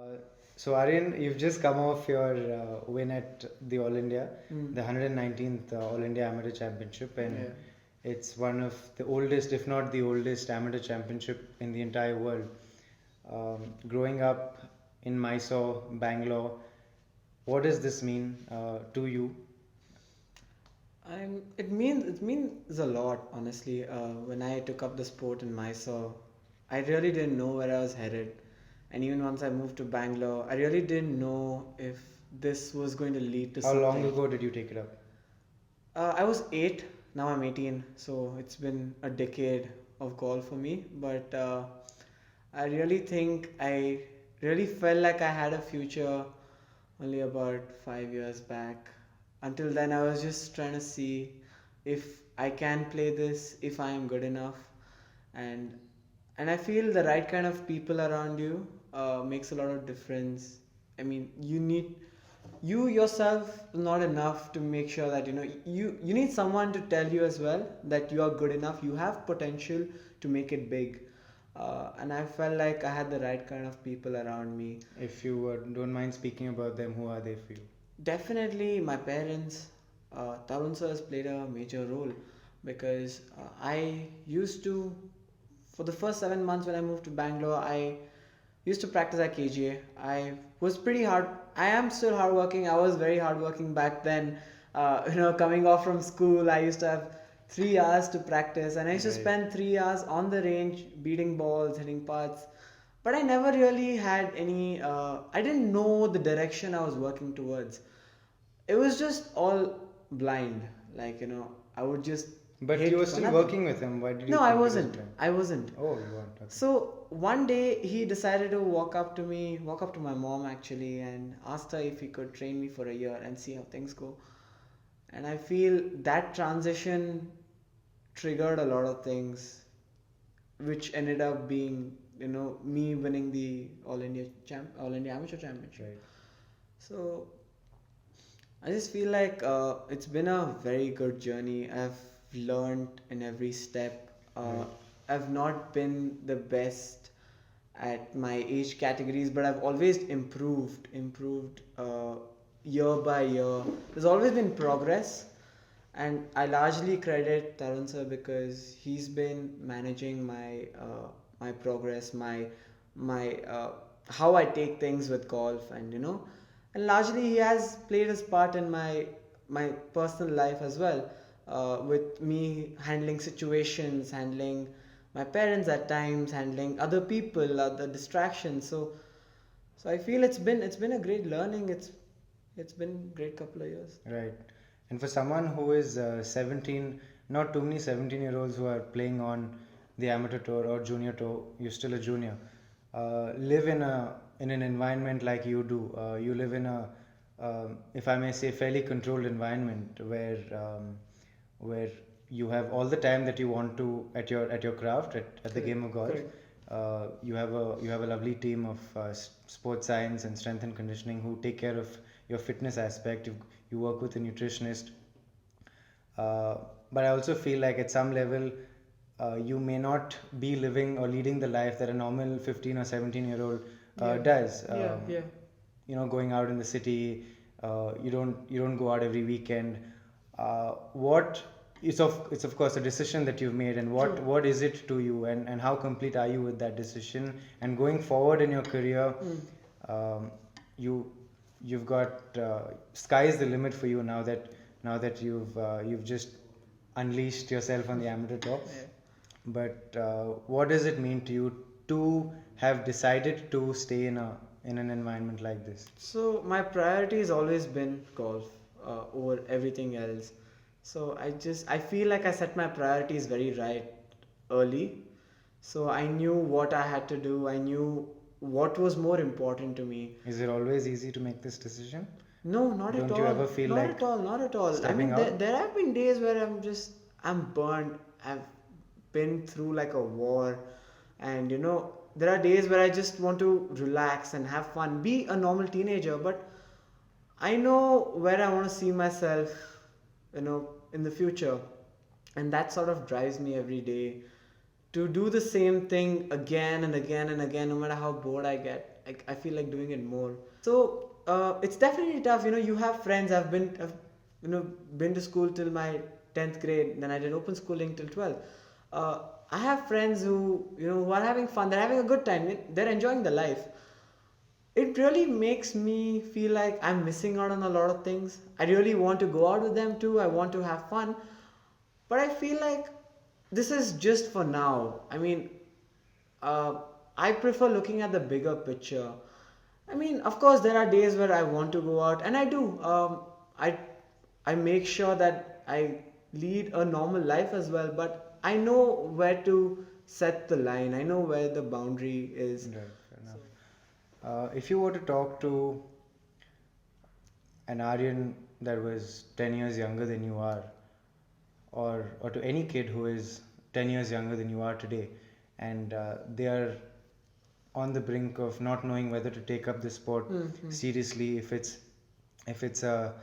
Uh, so Aryan, you've just come off your win at the All India, Mm. the 119th All India Amateur Championship, and Yeah. it's one of the oldest, if not the oldest, amateur championship in the entire world. Growing up in Mysore, Bangalore, what does this mean to you? It means a lot, honestly. When I took up the sport in Mysore, I really didn't know where I was headed, and even once I moved to Bangalore, I really didn't know if this was going to lead to How long something. ago did you take it up? I was 8, now I'm 18, so it's been a decade of golf for me. But I really think I really felt like I had a future only about 5 years back. Until then, I was just trying to see if I can play this, if I am good enough, and I feel the right kind of people around you makes a lot of difference. I mean, you yourself not enough to make sure that you need someone to tell you as well that you are good enough, you have potential to make it big. And I felt like I had the right kind of people around me. If you don't mind speaking about them, who are they for you? Definitely my parents. Tarun sir has played a major role because I used to, for the first 7 months when I moved to Bangalore, I used to practice at KGA. I was pretty hard. I am still hardworking. I was very hardworking back then. Coming off from school, I used to have 3 hours to practice, and I used to Right. spend 3 hours on the range beating balls, hitting putts. But I never really had any. I didn't know the direction I was working towards. It was just all blind. Like I would just But you hit were for still nothing. working with him. Why did you No, I think it was wasn't. blind? I wasn't. Oh, you weren't. Okay. So one day he decided to walk up to my mom actually, and asked her if he could train me for a year and see how things go. And I feel that transition triggered a lot of things, which ended up being, me winning the All India Amateur Championship. Right. So I just feel like it's been a very good journey. I've learned in every step. Right. I've not been the best at my age categories, but I've always improved year by year. There's always been progress, and I largely credit Tarun sir because he's been managing my progress, my how I take things with golf, and and largely he has played his part in my personal life as well, with me handling situations, handling my parents at times, handling other people, other distractions. So I feel it's been a great learning. It's been a great couple of years. Right. And for someone who is 17, not too many 17-year-olds who are playing on the amateur tour or junior tour, you're still a junior, live in an environment like you do. You live in a, if I may say, fairly controlled environment where you have all the time that you want to at your craft at the Correct. game of golf. Correct. You have a lovely team of sports science and strength and conditioning who take care of your fitness aspect. You work with a nutritionist, uh, but I also feel like at some level you may not be living or leading the life that a normal 15 or 17-year-old Yeah. does. Yeah. Going out in the city, you don't go out every weekend. What it's of course a decision that you've made, and what True. what is it to you, and how complete are you with that decision? And going forward in your career, Mm. um, you you've got sky's the limit for you now that you've just unleashed yourself on the amateur tour. Yeah. But what does it mean to you to have decided to stay in an environment like this? So my priority has always been golf over everything else. So I feel like I set my priorities very right early. So I knew what I had to do. I knew what was more important to me. Is it always easy to make this decision? No, not at Don't you all. ever feel Not like at all. Not at all. I stepping mean, out? there have been days where I'm burned. I've been through like a war, and there are days where I just want to relax and have fun, be a normal teenager. But I know where I want to see myself, in the future, and that sort of drives me every day to do the same thing again and again and again, no matter how bored I get. I feel like doing it more. So it's definitely tough. You have friends. I've been to school till my 10th grade. Then I did open schooling till 12th. I have friends who are having fun. They're having a good time. They're enjoying the life. It really makes me feel like I'm missing out on a lot of things. I really want to go out with them too. I want to have fun. But I feel like this is just for now. Uh, I prefer looking at the bigger picture. Of course, there are days where I want to go out, and I do. I make sure that I lead a normal life as well, but I know where to set the line. I know where the boundary is. Right, fair enough. If you were to talk to an Aryan that was 10 years younger than you are, or to any kid who is 10 years younger than you are today, and they are on the brink of not knowing whether to take up the sport seriously, if it's a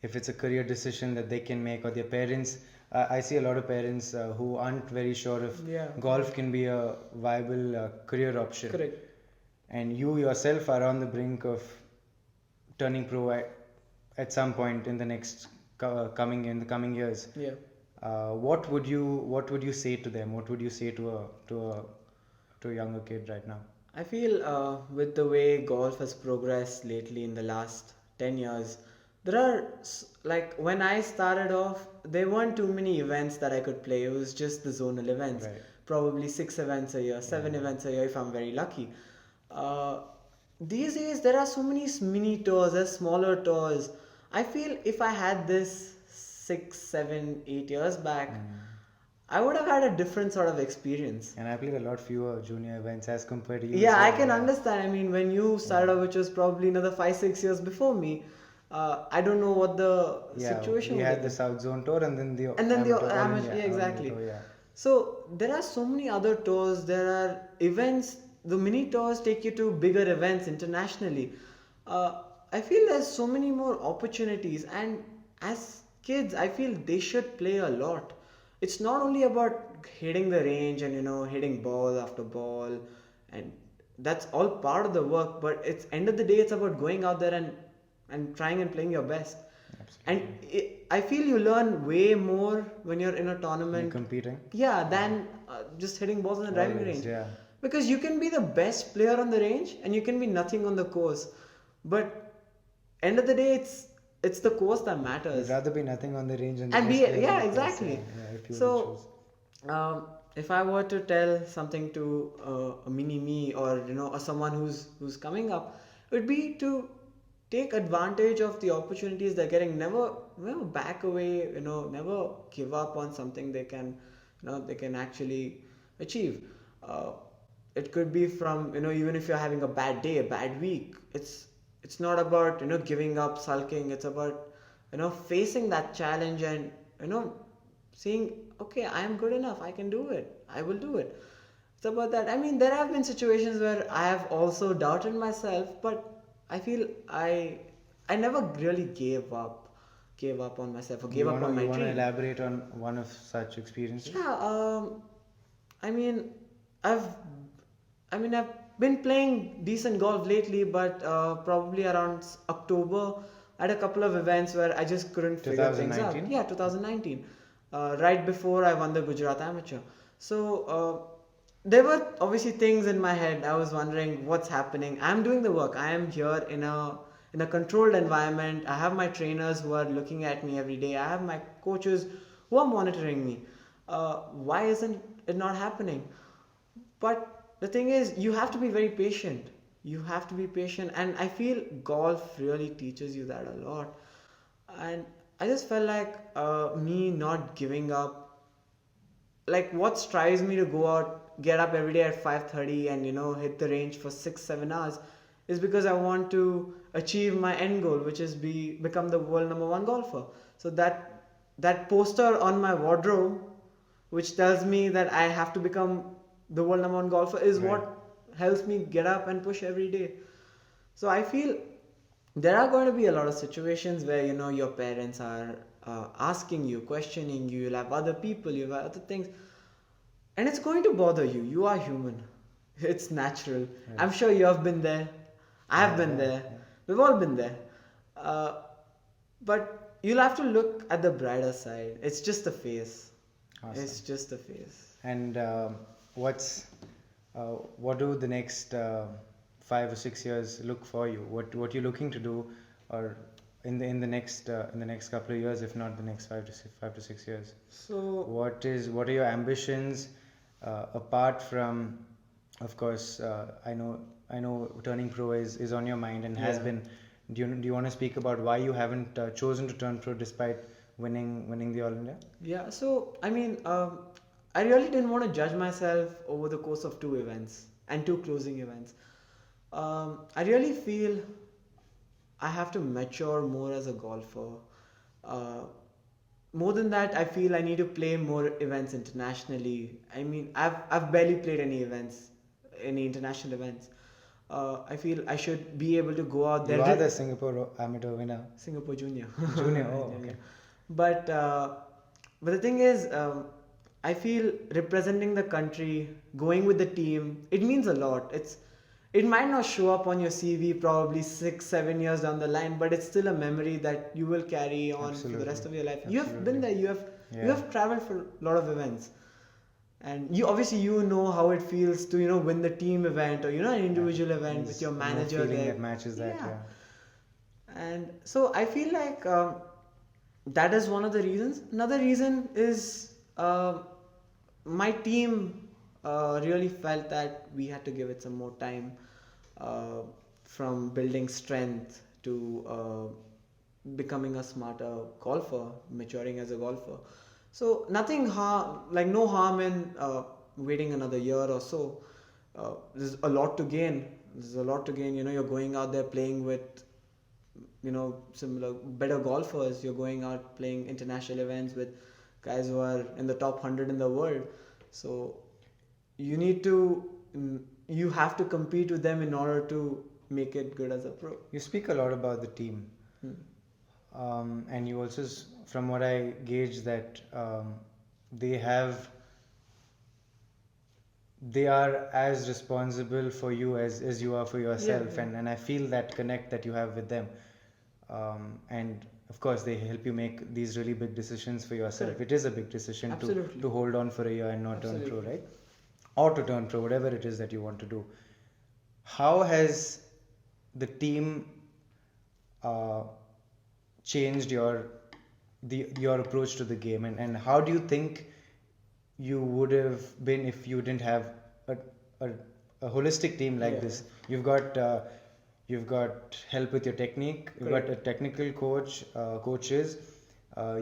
if it's a career decision that they can make, or their parents, I see a lot of parents who aren't very sure if Yeah. golf can be a viable career option, Correct. and you yourself are on the brink of turning pro at some point in the next in the coming years. Yeah. What would you say to them? What would you say to a younger kid right now? I feel with the way golf has progressed lately in the last 10 years, there are, like, when I started off, there weren't too many events that I could play. It was just the zonal events. Right. Probably 6 events a year, 7 events a year if I'm very lucky. Uh, these days, there are so many mini tours, there's smaller tours. I feel if I had this 6, 7, 8 years back, I would have had a different sort of experience. And I played a lot fewer junior events as compared to you. Yeah, so, I can understand. When you started out, which was probably another 5, 6 years before me, I don't know what the Yeah, situation we was. had the South Zone tour and then the And then the amateur, all amateur, India, yeah, all India exactly. tour, yeah. So there are so many other tours. There are events. The mini tours take you to bigger events internationally. I feel there's so many more opportunities, and as kids, I feel they should play a lot. It's not only about hitting the range and hitting ball after ball, and that's all part of the work. But it's end of the day, it's about going out there and trying and playing your best. And I feel you learn way more when you're in a And tournament, competing. yeah, than just hitting balls on the driving Always, range. yeah. Because you can be the best player on the range and you can be nothing on the course. But end of the day, it's the course that I'd matters. rather be nothing on the range and And the be, best player on yeah, the course, exactly. yeah, if you were to So, choose. if I were to tell something to a mini me, or or someone who's coming up, it would be to take advantage of the opportunities they're getting. Never back away. Never give up on something they can actually achieve. Uh, it could be from, even if you're having a bad day, a bad week. It's not about giving up, sulking. It's about facing that challenge and saying, okay, I am good enough, I can do it, I will do it. It's about that. There have been situations where I have also doubted myself, but I feel I never really gave up on myself, or gave up on my You want to dream. elaborate on one of such experiences? Yeah, I mean, I've, I've been playing decent golf lately, but probably around October, I had a couple of events where I just couldn't figure things out. 2019? Yeah, 2019, right before I won the Gujarat Amateur. So there were obviously things in my head. I was wondering what's happening. I'm doing the work. I am here in a controlled environment. I have my trainers who are looking at me every day. I have my coaches who are monitoring me. Why isn't it not happening? But the thing is, you have to be very patient. You have to be patient, and I feel golf really teaches you that a lot. And I just felt like me not giving up, like, what strives me to go out, get up every day at 5:30 and hit the range for 6 7 hours, is because I want to achieve my end goal, which is become the world number one golfer. So that poster on my wardrobe, which tells me that I have to become the world number one golfer, is Right. what helps me get up and push every day. So I feel there are going to be a lot of situations where your parents are asking you, questioning you. You'll have other people, you have other things, and it's going to bother you. You are human. It's natural. I'm sure you have been there. I have been Yeah, there. yeah. We've all been there. Uh, but you'll have to look at the brighter side. It's just a phase. It's Awesome. just a phase. And what's what do the next 5 or 6 years look for you? What you looking to do, or in the next couple of years, if not the next 5 to 6 years? So What are your ambitions apart from, of course, I know turning pro is on your mind and has yeah. been. Do you want to speak about why you haven't chosen to turn pro despite winning the All India? Yeah, so I mean, I really didn't want to judge myself over the course of two events and two closing events. I really feel I have to mature more as a golfer. Uh, More than that, I feel I need to play more events internationally. I mean, I've barely played any international events. I feel I should be able to go out You there. are the Singapore amateur winner. Singapore Junior. Junior. Oh, okay. Junior. But but the thing is, I feel representing the country, going with the team, it means a lot. It might not show up on your CV probably 6, 7 years down the line, but it's still a memory that you will carry on for the rest Absolutely. of your life. You have been Absolutely. there. You Yeah. have traveled for a lot of events, and you obviously you know how it feels to win the team event or an Yeah. individual event with There's your no manager feeling there. that matches that. Yeah. Yeah. And so I feel like that is one of the reasons. Another reason is my team really felt that we had to give it some more time, uh, from building strength to becoming a smarter golfer, maturing as a golfer. So nothing harm, like no harm in waiting another year or so. There's a lot to gain. There's a lot to gain. You're going out there playing with similar better golfers. You're going out playing international events with guys who are in the top 100 in the world. So you need to you have to compete with them in order to make it good as a pro. You speak a lot about the team, Hmm. and you also, from what I gauge, that they have they are as responsible for you as you are for Yeah, yourself, yeah. and I feel that connect that you have with them, and of course they help you make these really big decisions for yourself. Correct. It is a big decision to Absolutely. hold on for a year and not turn pro, Absolutely. right? Or to turn pro, whatever it is that you want to do. How has the team uh, changed your approach to the game, and how do you think you would have been if you didn't have a, a, a holistic team like Yeah. this? You've got help with your technique, you've got a technical coaches,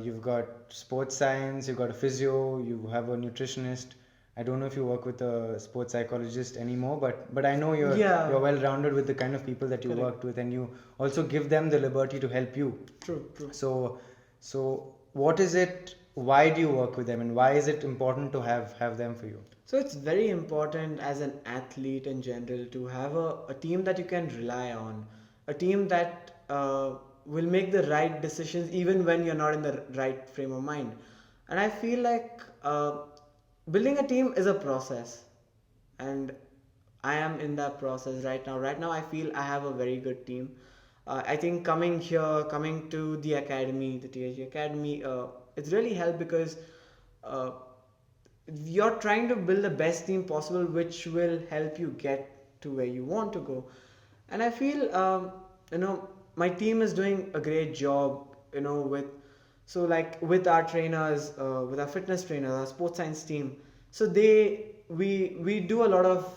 you've got sports science, you've got a physio, you have a nutritionist. I don't know if you work with a sports psychologist anymore, but I know you're Yeah. you're well rounded with the kind of people that you Correct. worked with, and you also give them the liberty to help you. True. True. So what is it? Why do you work with them, and why is it important to have them for you? So it's very important as an athlete in general to have a team that you can rely on, a team that will make the right decisions even when you're not in the right frame of mind. And I feel like building a team is a process, and I am in that process right now. Right now, I feel I have a very good team. I think coming to the academy, the THG Academy, it's really helped because uh, you're trying to build the best team possible, which will help you get to where you want to go. And I feel, my team is doing a great job, with our trainers, with our fitness trainers, our sports science team. So we do a lot of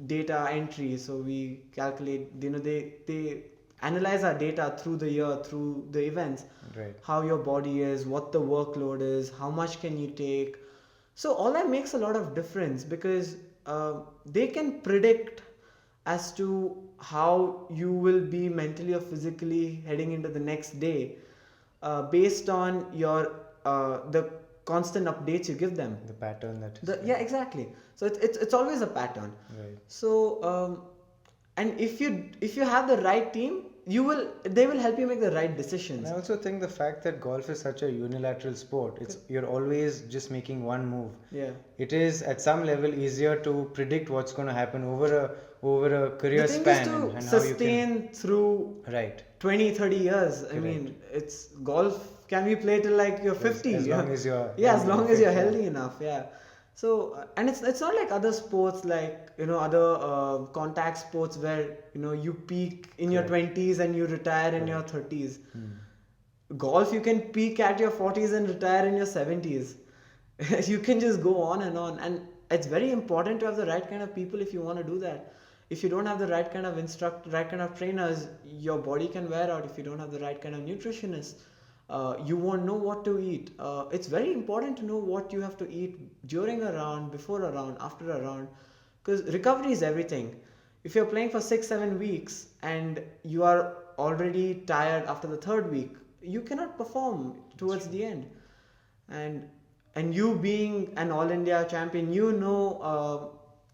data entry. So we calculate, they analyze our data through the year, through the events, Right. how your body is, what the workload is, how much can you take. So all that makes a lot of difference because they can predict as to how you will be mentally or physically heading into the next day, based on your the constant updates you give them. The pattern that is Yeah, exactly. So it's always a pattern. right. So and if you have the right team, they will help you make the right decisions. And I also think the fact that golf is such a unilateral sport, you're always just making one move. Yeah. It is at some level easier to predict what's going to happen over a career The thing span, is to and how you sustain through can. Right. 20-30 years. I Correct. mean, it's golf can be played till like you're 50. As long as you're yeah, as healthy long and as fit, you're yeah. healthy enough. Yeah. So and it's not like other sports, like other contact sports where you peak in your Correct. 20s and you retire in your 30s. Hmm. Golf, you can peak at your 40s and retire in your 70s. You can just go on, and it's very important to have the right kind of people if you want to do that. If you don't have the right kind of right kind of trainers, your body can wear out. If you don't have the right kind of nutritionist, you won't know what to eat. It's very important to know what you have to eat during a round, before a round, after a round, because recovery is everything. If you're playing for 6-7 weeks and you are already tired after the third week, you cannot perform towards the end. And you being an all India champion,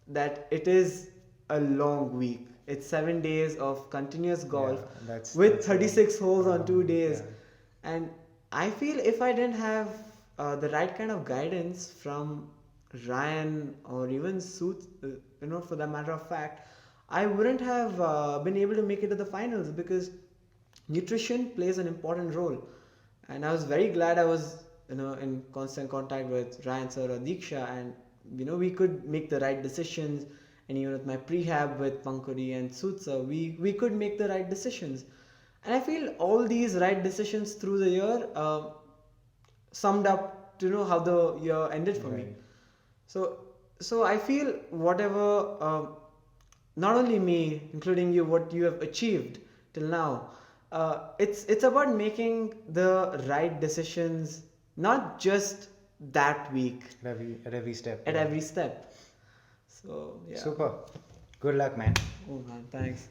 that it is a long week. It's 7 days of continuous golf with 36 holes on 2 days. Yeah. And I feel if I didn't have the right kind of guidance from Ryan or even Sooth, for the matter of fact, I wouldn't have been able to make it to the finals, because nutrition plays an important role. And I was very glad I was in constant contact with Ryan sir or Diksha, and we could make the right decisions. And even with my prehab with Pankuri and Sooth sir, we could make the right decisions. And I feel all these right decisions through the year summed up to how the year ended for me. Right. So I feel whatever, not only me, including you, what you have achieved till now, it's about making the right decisions, not just that week, At every step. at yeah. every step. So yeah. Super. Good luck, man. Oh man, thanks.